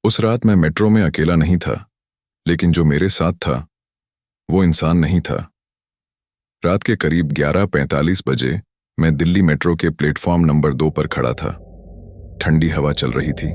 उस रात मैं मेट्रो में अकेला नहीं था, लेकिन जो मेरे साथ था वो इंसान नहीं था। रात के करीब 11:45 बजे मैं दिल्ली मेट्रो के प्लेटफॉर्म नंबर 2 पर खड़ा था। ठंडी हवा चल रही थी,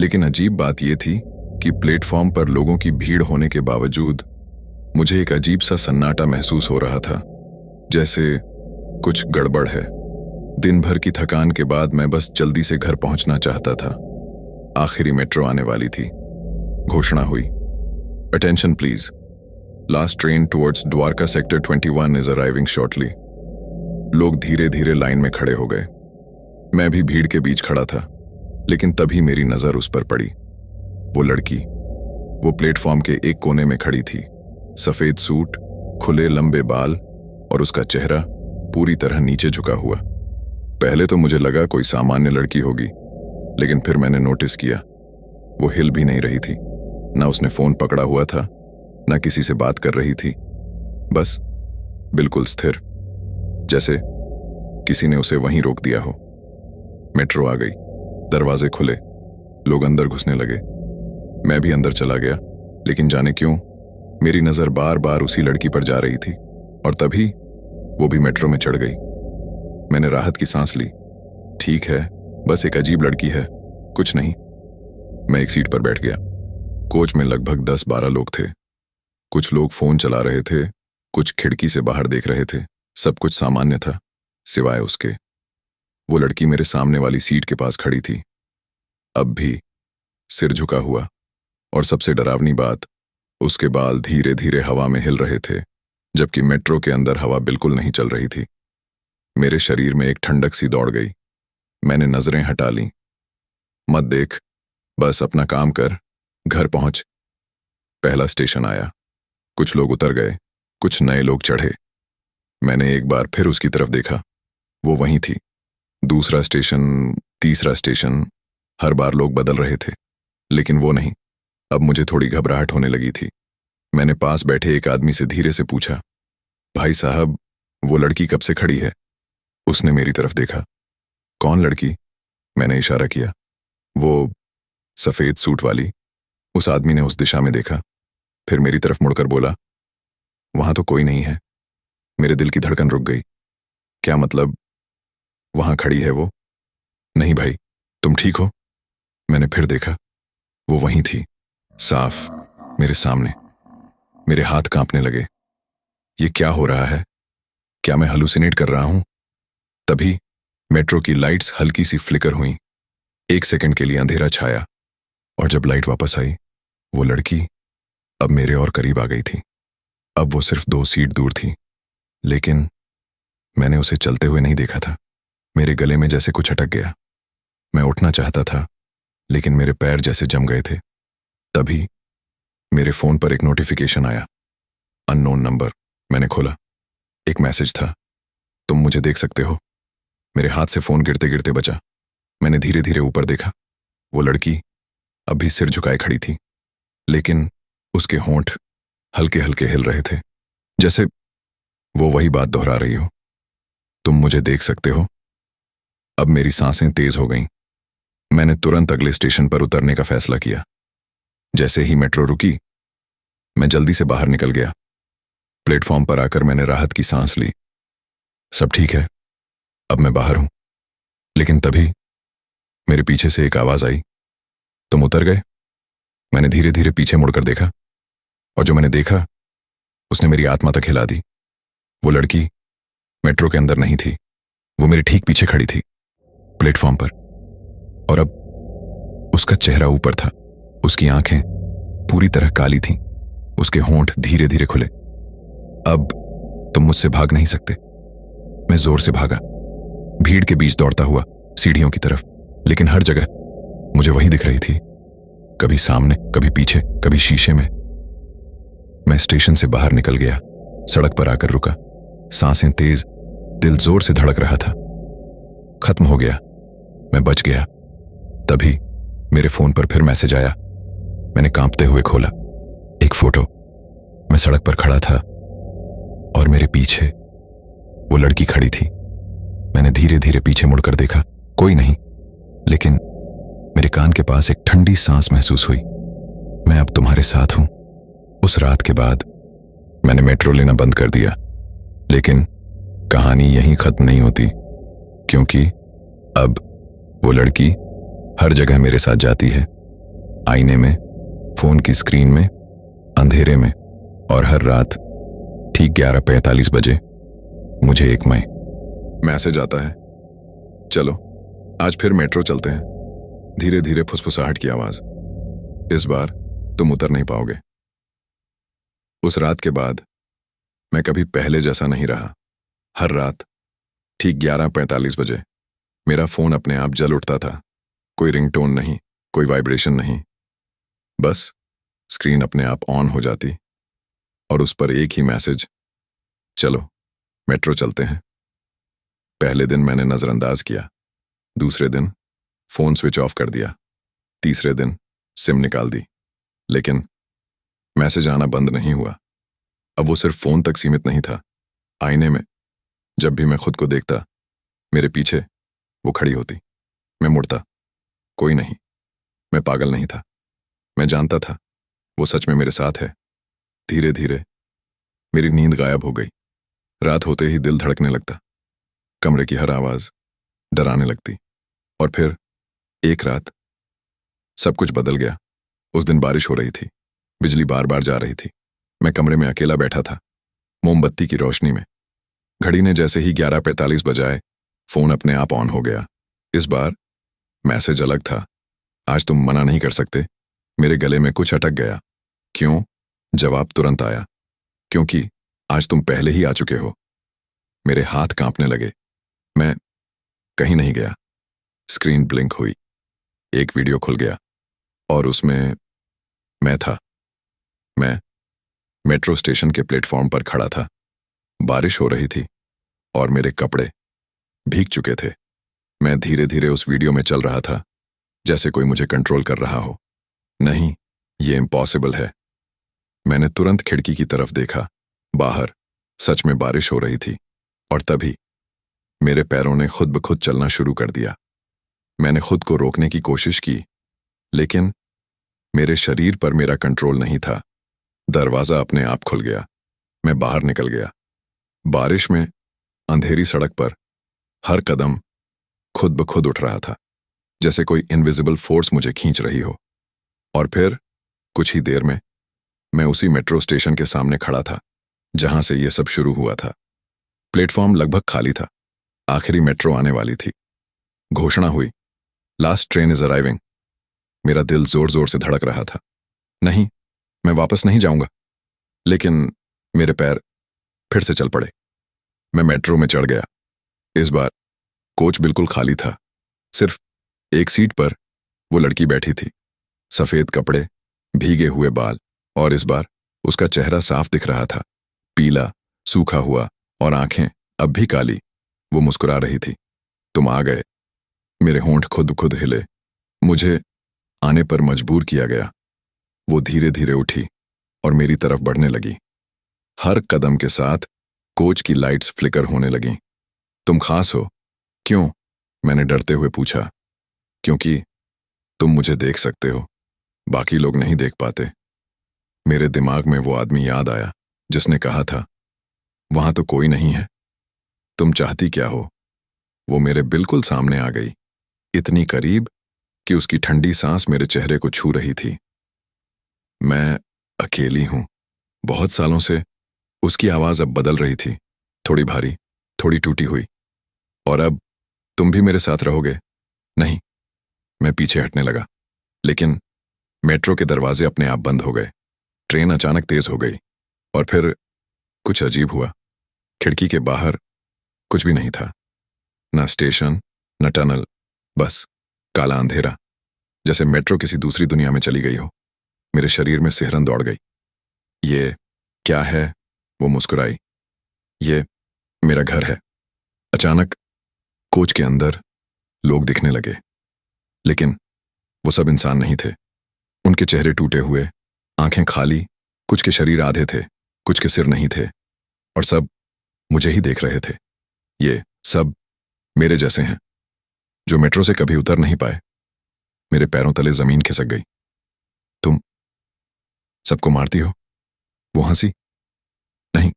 लेकिन अजीब बात यह थी कि प्लेटफॉर्म पर लोगों की भीड़ होने के बावजूद मुझे एक अजीब सा सन्नाटा महसूस हो रहा था, जैसे कुछ गड़बड़ है। दिन भर की थकान के बाद मैं बस जल्दी से घर पहुंचना चाहता था। आखिरी मेट्रो आने वाली थी। घोषणा हुई, attention please, last train towards Dwarka sector 21 is arriving shortly. लोग धीरे धीरे लाइन में खड़े हो गए। मैं भी भीड़ के बीच खड़ा था, लेकिन तभी मेरी नजर उस पर पड़ी। वो लड़की, वो प्लेटफॉर्म के एक कोने में खड़ी थी। सफेद सूट, खुले लंबे बाल और उसका चेहरा पूरी तरह नीचे झुका हुआ। पहले तो मुझे लगा कोई सामान्य लड़की होगी, लेकिन फिर मैंने नोटिस किया वो हिल भी नहीं रही थी। ना उसने फोन पकड़ा हुआ था, ना किसी से बात कर रही थी। बस बिल्कुल स्थिर, जैसे किसी ने उसे वहीं रोक दिया हो। मेट्रो आ गई, दरवाजे खुले, लोग अंदर घुसने लगे। मैं भी अंदर चला गया, लेकिन जाने क्यों मेरी नजर बार बार उसी लड़की पर जा रही थी। और तभी वो भी मेट्रो में चढ़ गई। मैंने राहत की सांस ली। ठीक है, बस एक अजीब लड़की है, कुछ नहीं। मैं एक सीट पर बैठ गया। कोच में लगभग 10-12 लोग थे। कुछ लोग फोन चला रहे थे, कुछ खिड़की से बाहर देख रहे थे। सब कुछ सामान्य था, सिवाय उसके। वो लड़की मेरे सामने वाली सीट के पास खड़ी थी, अब भी सिर झुका हुआ। और सबसे डरावनी बात, उसके बाल धीरे धीरे हवा में हिल रहे थे, जबकि मेट्रो के अंदर हवा बिल्कुल नहीं चल रही थी। मेरे शरीर में एक ठंडक सी दौड़ गई। मैंने नजरें हटा लीं। मत देख, बस अपना काम कर, घर पहुंच। पहला स्टेशन आया। कुछ लोग उतर गए, कुछ नए लोग चढ़े। मैंने एक बार फिर उसकी तरफ देखा, वो वहीं थी। दूसरा स्टेशन, तीसरा स्टेशन, हर बार लोग बदल रहे थे, लेकिन वो नहीं। अब मुझे थोड़ी घबराहट होने लगी थी। मैंने पास बैठे एक आदमी से धीरे से पूछा, भाई साहब, वो लड़की कब से खड़ी है? उसने मेरी तरफ देखा। कौन लड़की? मैंने इशारा किया। वो सफेद सूट वाली। उस आदमी ने उस दिशा में देखा, फिर मेरी तरफ मुड़कर बोला, वहां तो कोई नहीं है। मेरे दिल की धड़कन रुक गई। क्या मतलब, वहां खड़ी है वो? नहीं भाई, तुम ठीक हो? मैंने फिर देखा, वो वहीं थी, साफ मेरे सामने। मेरे हाथ कांपने लगे। ये क्या हो रहा है? क्या मैं हेलुसिनेट कर रहा हूं? तभी मेट्रो की लाइट्स हल्की सी फ्लिकर हुई। 1 सेकंड के लिए अंधेरा छाया, और जब लाइट वापस आई, वो लड़की अब मेरे और करीब आ गई थी। अब वो सिर्फ 2 सीट दूर थी, लेकिन मैंने उसे चलते हुए नहीं देखा था। मेरे गले में जैसे कुछ अटक गया। मैं उठना चाहता था, लेकिन मेरे पैर जैसे जम गए थे। तभी मेरे फोन पर एक नोटिफिकेशन आया, अननोन नंबर। मैंने खोला। एक मैसेज था, तुम मुझे देख सकते हो। मेरे हाथ से फोन गिरते गिरते बचा। मैंने धीरे धीरे ऊपर देखा। वो लड़की अब भी सिर झुकाए खड़ी थी, लेकिन उसके होंठ हल्के हल्के हिल रहे थे, जैसे वो वही बात दोहरा रही हो, तुम मुझे देख सकते हो। अब मेरी सांसें तेज हो गईं। मैंने तुरंत अगले स्टेशन पर उतरने का फैसला किया। जैसे ही मेट्रो रुकी, मैं जल्दी से बाहर निकल गया। प्लेटफॉर्म पर आकर मैंने राहत की सांस ली। सब ठीक है, अब मैं बाहर हूं। लेकिन तभी मेरे पीछे से एक आवाज आई, तुम उतर गए? मैंने धीरे धीरे पीछे मुड़कर देखा, और जो मैंने देखा उसने मेरी आत्मा तक हिला दी। वो लड़की मेट्रो के अंदर नहीं थी, वो मेरे ठीक पीछे खड़ी थी, प्लेटफॉर्म पर। और अब उसका चेहरा ऊपर था, उसकी आंखें पूरी तरह काली थीं, उसके होंठ धीरे धीरे खुले। अब तुम मुझसे भाग नहीं सकते। मैं जोर से भागा, भीड़ के बीच दौड़ता हुआ सीढ़ियों की तरफ, लेकिन हर जगह मुझे वही दिख रही थी, कभी सामने, कभी पीछे, कभी शीशे में। मैं स्टेशन से बाहर निकल गया, सड़क पर आकर रुका। सांसें तेज, दिल जोर से धड़क रहा था। खत्म हो गया, मैं बच गया। तभी मेरे फोन पर फिर मैसेज आया। मैंने कांपते हुए खोला। एक फोटो। मैं सड़क पर खड़ा था और मेरे पीछे वो लड़की खड़ी थी। मैंने धीरे धीरे पीछे मुड़कर देखा, कोई नहीं, लेकिन मेरे कान के पास एक ठंडी सांस महसूस हुई। मैं अब तुम्हारे साथ हूं। उस रात के बाद मैंने मेट्रो लेना बंद कर दिया, लेकिन कहानी यहीं खत्म नहीं होती, क्योंकि अब वो लड़की हर जगह मेरे साथ जाती है। आईने में, फोन की स्क्रीन में, अंधेरे में, और हर रात ठीक 11:45 बजे मुझे एक मैसेज आता है, चलो आज फिर मेट्रो चलते हैं। धीरे धीरे फुसफुसाहट की आवाज, इस बार तुम उतर नहीं पाओगे। उस रात के बाद मैं कभी पहले जैसा नहीं रहा। हर रात ठीक 11:45 बजे मेरा फोन अपने आप जल उठता था। कोई रिंगटोन नहीं, कोई वाइब्रेशन नहीं, बस स्क्रीन अपने आप ऑन हो जाती और उस पर एक ही मैसेज, चलो मेट्रो चलते हैं। पहले दिन मैंने नजरअंदाज किया, दूसरे दिन फोन स्विच ऑफ कर दिया, तीसरे दिन सिम निकाल दी, लेकिन मैसेज आना बंद नहीं हुआ। अब वो सिर्फ फोन तक सीमित नहीं था। आईने में जब भी मैं खुद को देखता, मेरे पीछे वो खड़ी होती। मैं मुड़ता, कोई नहीं। मैं पागल नहीं था, मैं जानता था वो सच में मेरे साथ है। धीरे धीरे मेरी नींद गायब हो गई। रात होते ही दिल धड़कने लगता, कमरे की हर आवाज डराने लगती। और फिर एक रात सब कुछ बदल गया। उस दिन बारिश हो रही थी, बिजली बार बार जा रही थी। मैं कमरे में अकेला बैठा था, मोमबत्ती की रोशनी में। घड़ी ने जैसे ही 11:45 बजाए, फोन अपने आप ऑन हो गया। इस बार मैसेज अलग था, आज तुम मना नहीं कर सकते। मेरे गले में कुछ अटक गया। क्यों? जवाब तुरंत आया, क्योंकि आज तुम पहले ही आ चुके हो। मेरे हाथ कांपने लगे। मैं कहीं नहीं गया। स्क्रीन ब्लिंक हुई, एक वीडियो खुल गया और उसमें मैं था। मैं मेट्रो स्टेशन के प्लेटफॉर्म पर खड़ा था। बारिश हो रही थी और मेरे कपड़े भीग चुके थे। मैं धीरे धीरे उस वीडियो में चल रहा था, जैसे कोई मुझे कंट्रोल कर रहा हो। नहीं, ये इम्पॉसिबल है। मैंने तुरंत खिड़की की तरफ देखा। बाहर सच में बारिश हो रही थी और तभी मेरे पैरों ने खुद ब खुद चलना शुरू कर दिया। मैंने खुद को रोकने की कोशिश की, लेकिन मेरे शरीर पर मेरा कंट्रोल नहीं था। दरवाजा अपने आप खुल गया। मैं बाहर निकल गया। बारिश में अंधेरी सड़क पर हर कदम खुद ब खुद उठ रहा था, जैसे कोई इनविजिबल फोर्स मुझे खींच रही हो। और फिर कुछ ही देर में मैं उसी मेट्रो स्टेशन के सामने खड़ा था जहां से यह सब शुरू हुआ था। प्लेटफॉर्म लगभग खाली था। आखिरी मेट्रो आने वाली थी। घोषणा हुई, लास्ट ट्रेन इज अराइविंग। मेरा दिल जोर जोर से धड़क रहा था। नहीं, मैं वापस नहीं जाऊंगा। लेकिन मेरे पैर फिर से चल पड़े। मैं मेट्रो में चढ़ गया। इस बार कोच बिल्कुल खाली था। सिर्फ एक सीट पर वो लड़की बैठी थी। सफेद कपड़े, भीगे हुए बाल, और इस बार उसका चेहरा साफ दिख रहा था, पीला, सूखा हुआ, और आंखें अब भी काली। वो मुस्कुरा रही थी। तुम आ गए। मेरे होंठ खुद खुद हिले। मुझे आने पर मजबूर किया गया। वो धीरे धीरे उठी और मेरी तरफ बढ़ने लगी। हर कदम के साथ कोच की लाइट्स फ्लिकर होने लगीं। तुम खास हो। क्यों? मैंने डरते हुए पूछा। क्योंकि तुम मुझे देख सकते हो, बाकी लोग नहीं देख पाते। मेरे दिमाग में वो आदमी याद आया जिसने कहा था, वहां तो कोई नहीं है, तुम चाहती क्या हो। वो मेरे बिल्कुल सामने आ गई, इतनी करीब कि उसकी ठंडी सांस मेरे चेहरे को छू रही थी। मैं अकेली हूं, बहुत सालों से। उसकी आवाज अब बदल रही थी, थोड़ी भारी, थोड़ी टूटी हुई। और अब तुम भी मेरे साथ रहोगे? नहीं। मैं पीछे हटने लगा, लेकिन मेट्रो के दरवाजे अपने आप बंद हो गए। ट्रेन अचानक तेज हो गई और फिर कुछ अजीब हुआ। खिड़की के बाहर कुछ भी नहीं था, न स्टेशन, न टनल, बस काला अंधेरा, जैसे मेट्रो किसी दूसरी दुनिया में चली गई हो। मेरे शरीर में सिहरन दौड़ गई। ये क्या है? वो मुस्कुराई। ये मेरा घर है। अचानक कोच के अंदर लोग दिखने लगे, लेकिन वो सब इंसान नहीं थे। उनके चेहरे टूटे हुए, आंखें खाली, कुछ के शरीर आधे थे, कुछ के सिर नहीं थे, और सब मुझे ही देख रहे थे। ये सब मेरे जैसे हैं, जो मेट्रो से कभी उतर नहीं पाए। मेरे पैरों तले जमीन खिसक गई। तुम सबको मारती हो? वो हंसी। नहीं,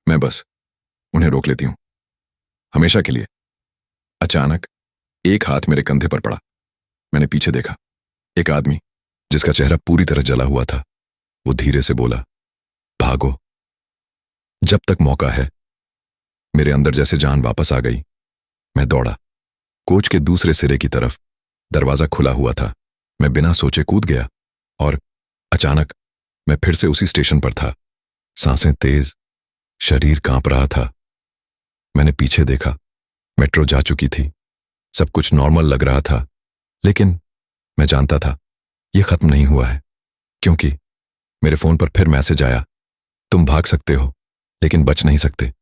मैं बस उन्हें रोक लेती हूं, हमेशा के लिए। अचानक एक हाथ मेरे कंधे पर पड़ा। मैंने पीछे देखा। एक आदमी जिसका चेहरा पूरी तरह जला हुआ था, वो धीरे से बोला, भागो, जब तक मौका है। मेरे अंदर जैसे जान वापस आ गई। मैं दौड़ा कोच के दूसरे सिरे की तरफ। दरवाजा खुला हुआ था। मैं बिना सोचे कूद गया और अचानक मैं फिर से उसी स्टेशन पर था। सांसें तेज, शरीर कांप रहा था। मैंने पीछे देखा। मेट्रो जा चुकी थी। सब कुछ नॉर्मल लग रहा था, लेकिन मैं जानता था यह खत्म नहीं हुआ है, क्योंकि मेरे फोन पर फिर मैसेज आया, तुम भाग सकते हो लेकिन बच नहीं सकते।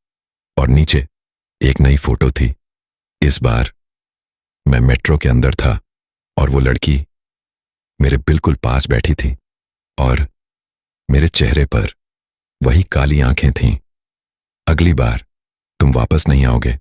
और नीचे एक नई फोटो थी। इस बार मैं मेट्रो के अंदर था और वो लड़की मेरे बिल्कुल पास बैठी थी और मेरे चेहरे पर वही काली आंखें थीं। अगली बार तुम वापस नहीं आओगे।